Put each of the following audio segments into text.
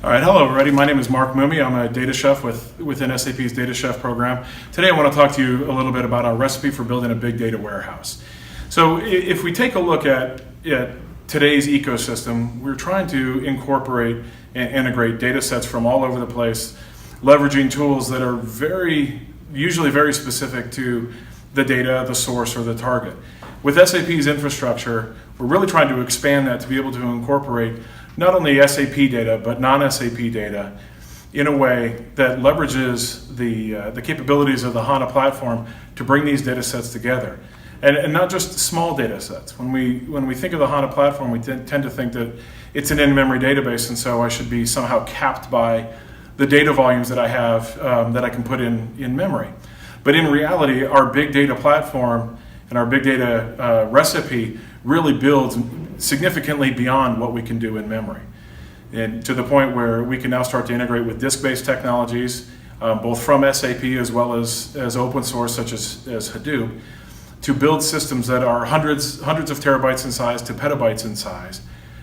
All right, hello everybody. My name is Mark Mumi. I'm a data chef within SAP's Data Chef program. Today I want to talk to you a little bit about our recipe for building a big data warehouse. So if we take a look at today's ecosystem, we're trying to incorporate and integrate data sets from all over the place, leveraging tools that are usually very specific to the data, the source, or the target. With SAP's infrastructure, we're really trying to expand that to be able to incorporate not only SAP data, but non-SAP data in a way that leverages the capabilities of the HANA platform to bring these data sets together. And not just small data sets. When we think of the HANA platform, we tend to think that it's an in-memory database, and so I should be somehow capped by the data volumes that I have that I can put in memory. But in reality, our big data platform and our big data recipe really builds significantly beyond what we can do in memory. And to the point where we can now start to integrate with disk-based technologies, both from SAP as well as open source such as Hadoop, to build systems that are hundreds of terabytes in size to petabytes in size,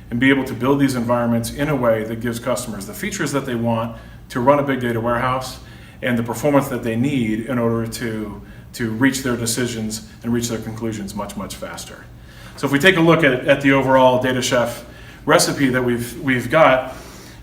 and be able to build these environments in a way that gives customers the features that they want to run a big data warehouse and the performance that they need in order to reach their decisions and reach their conclusions much, much faster. So if we take a look at the overall Data Chef recipe that we've got,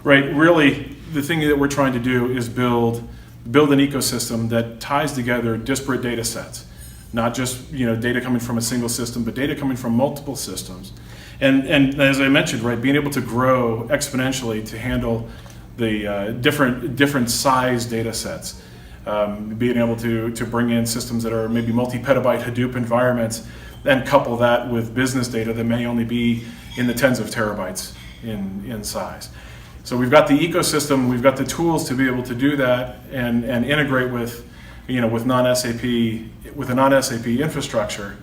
right, really the thing that we're trying to do is build an ecosystem that ties together disparate data sets, not just data coming from a single system, but data coming from multiple systems. And as I mentioned, right, being able to grow exponentially to handle the different size data sets, being able to bring in systems that are maybe multi-petabyte Hadoop environments, and couple that with business data that may only be in the tens of terabytes in size. So we've got the ecosystem, we've got the tools to be able to do that and integrate with a non-SAP infrastructure,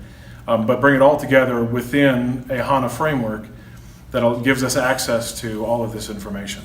but bring it all together within a HANA framework that gives us access to all of this information.